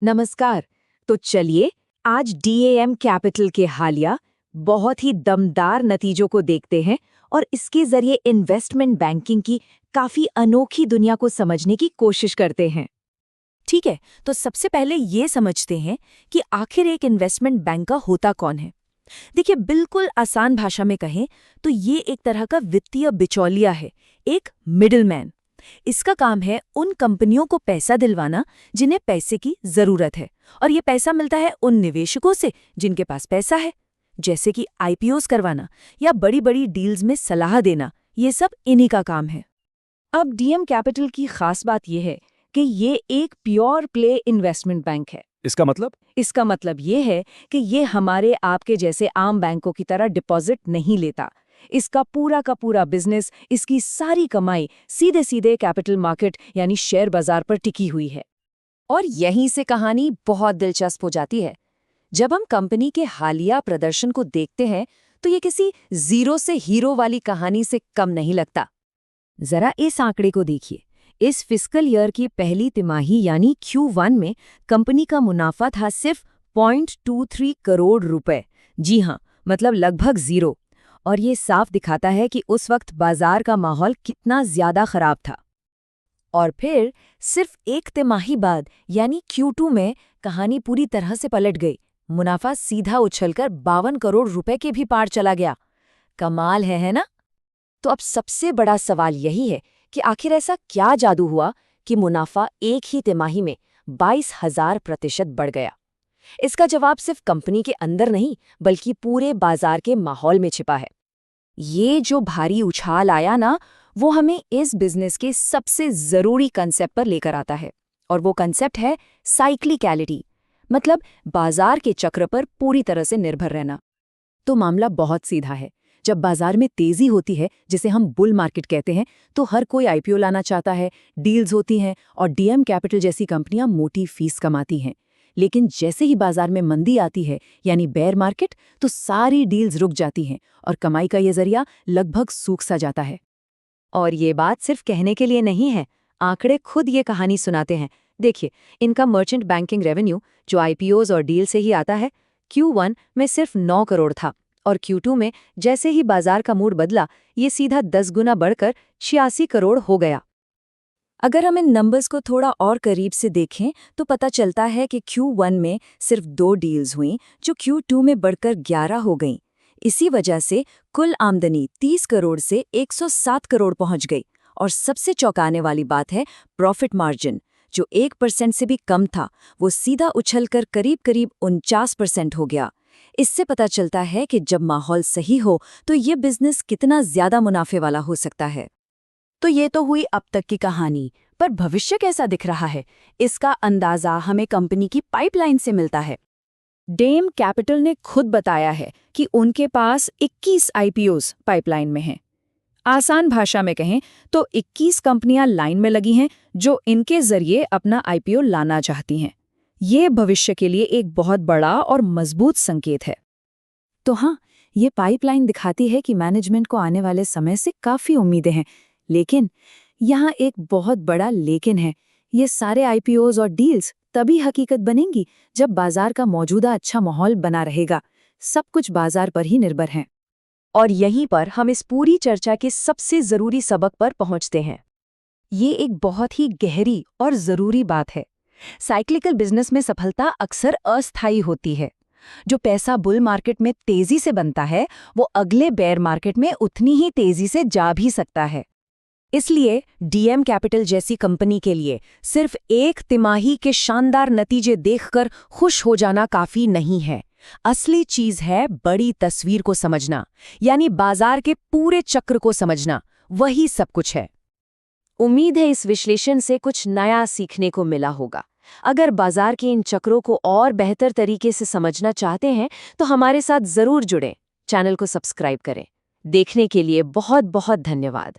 नमस्कार। तो चलिए आज डीएम कैपिटल के हालिया बहुत ही दमदार नतीजों को देखते हैं और इसके जरिए इन्वेस्टमेंट बैंकिंग की काफी अनोखी दुनिया को समझने की कोशिश करते हैं। ठीक है, तो सबसे पहले ये समझते हैं कि आखिर एक इन्वेस्टमेंट बैंक का होता कौन है। देखिए, बिल्कुल आसान भाषा में कहें तो ये एक तरह का वित्तीय बिचौलिया है, एक मिडिलमैन। इसका काम है उन कंपनियों को पैसा दिलवाना जिन्हें पैसे की जरूरत है, और ये पैसा मिलता है उन निवेशकों से जिनके पास पैसा है, जैसे कि आईपीओस करवाना या बड़ी बड़ी डील्स में सलाह देना। ये सब इन्हीं का काम है। अब डीएम कैपिटल की खास बात यह है कि ये एक प्योर प्ले इन्वेस्टमेंट बैंक है। इसका मतलब? इसका मतलब ये है कि ये हमारे आपके जैसे आम बैंकों की तरह डिपॉजिट नहीं लेता। इसका पूरा का पूरा बिजनेस, इसकी सारी कमाई सीधे सीधे कैपिटल मार्केट यानी शेयर बाजार पर टिकी हुई है। और यहीं से कहानी बहुत दिलचस्प हो जाती है। जब हम कंपनी के हालिया प्रदर्शन को देखते हैं तो ये किसी जीरो से हीरो वाली कहानी से कम नहीं लगता। जरा इस आंकड़े को देखिए। इस फिस्कल ईयर की पहली तिमाही यानी Q1 में कंपनी का मुनाफा था सिर्फ 0.23 करोड़ रुपए। जी हाँ, मतलब लगभग जीरो। और ये साफ दिखाता है कि उस वक्त बाजार का माहौल कितना ज्यादा खराब था। और फिर सिर्फ एक तिमाही बाद यानी Q2 में कहानी पूरी तरह से पलट गई। मुनाफा सीधा उछलकर 52 करोड़ रुपए के भी पार चला गया। कमाल है ना? तो अब सबसे बड़ा सवाल यही है कि आखिर ऐसा क्या जादू हुआ कि मुनाफा एक ही तिमाही में 22,000% बढ़ गया। इसका जवाब सिर्फ कंपनी के अंदर नहीं बल्कि पूरे बाजार के माहौल में छिपा है। ये जो भारी उछाल आया ना, वो हमें इस बिजनेस के सबसे जरूरी कंसेप्ट पर लेकर आता है, और वो कंसेप्ट है साइक्लिकैलिटी, मतलब बाजार के चक्र पर पूरी तरह से निर्भर रहना। तो मामला बहुत सीधा है। जब बाजार में तेजी होती है, जिसे हम बुल मार्केट कहते हैं, तो हर कोई आईपीओ लाना चाहता है, डील्स होती हैं और डीएम कैपिटल जैसी कंपनियां मोटी फीस कमाती हैं। लेकिन जैसे ही बाजार में मंदी आती है यानी बेयर मार्केट, तो सारी डील्स रुक जाती हैं और कमाई का ये जरिया लगभग सूख सा जाता है। और ये बात सिर्फ कहने के लिए नहीं है, आंकड़े खुद ये कहानी सुनाते हैं। देखिए, इनका मर्चेंट बैंकिंग रेवेन्यू जो आईपीओज और डील से ही आता है, Q1 में सिर्फ 9 करोड़ था, और Q2 में जैसे ही बाजार का मूड बदला, ये सीधा 10 गुना बढ़कर 86 करोड़ हो गया। अगर हम इन नंबर्स को थोड़ा और करीब से देखें तो पता चलता है कि Q1 में सिर्फ 2 डील्स हुईं जो Q2 में बढ़कर 11 हो गईं। इसी वजह से कुल आमदनी 30 करोड़ से 107 करोड़ पहुंच गई। और सबसे चौंकाने वाली बात है प्रॉफिट मार्जिन, जो 1% से भी कम था, वो सीधा उछलकर करीब करीब 49% हो गया। इससे पता चलता है कि जब माहौल सही हो तो ये बिजनेस कितना ज्यादा मुनाफे वाला हो सकता है। तो ये तो हुई अब तक की कहानी, पर भविष्य कैसा दिख रहा है, इसका अंदाजा हमें कंपनी की पाइपलाइन से मिलता है। डीएम कैपिटल ने खुद बताया है कि उनके पास 21 आईपीओस पाइपलाइन में हैं। आसान भाषा में कहें तो 21 कंपनियां लाइन में लगी हैं जो इनके जरिए अपना आईपीओ लाना चाहती हैं। ये भविष्य के लिए एक बहुत बड़ा और मजबूत संकेत है। तो हाँ, ये पाइपलाइन दिखाती है कि मैनेजमेंट को आने वाले समय से काफ़ी उम्मीदें हैं। लेकिन यहाँ एक बहुत बड़ा लेकिन है। ये सारे आईपीओज और डील्स तभी हकीकत बनेंगी जब बाजार का मौजूदा अच्छा माहौल बना रहेगा। सब कुछ बाजार पर ही निर्भर है। और यहीं पर हम इस पूरी चर्चा के सबसे जरूरी सबक पर पहुंचते हैं। ये एक बहुत ही गहरी और जरूरी बात है। साइक्लिकल बिजनेस में सफलता अक्सर अस्थायी होती है। जो पैसा बुल मार्केट में तेजी से बनता है, वो अगले बेयर मार्केट में उतनी ही तेजी से जा भी सकता है। इसलिए डीएम कैपिटल जैसी कंपनी के लिए सिर्फ एक तिमाही के शानदार नतीजे देखकर खुश हो जाना काफी नहीं है। असली चीज है बड़ी तस्वीर को समझना, यानी बाजार के पूरे चक्र को समझना। वही सब कुछ है। उम्मीद है इस विश्लेषण से कुछ नया सीखने को मिला होगा। अगर बाजार के इन चक्रों को और बेहतर तरीके से समझना चाहते हैं तो हमारे साथ जरूर जुड़ें। चैनल को सब्सक्राइब करें। देखने के लिए बहुत बहुत धन्यवाद।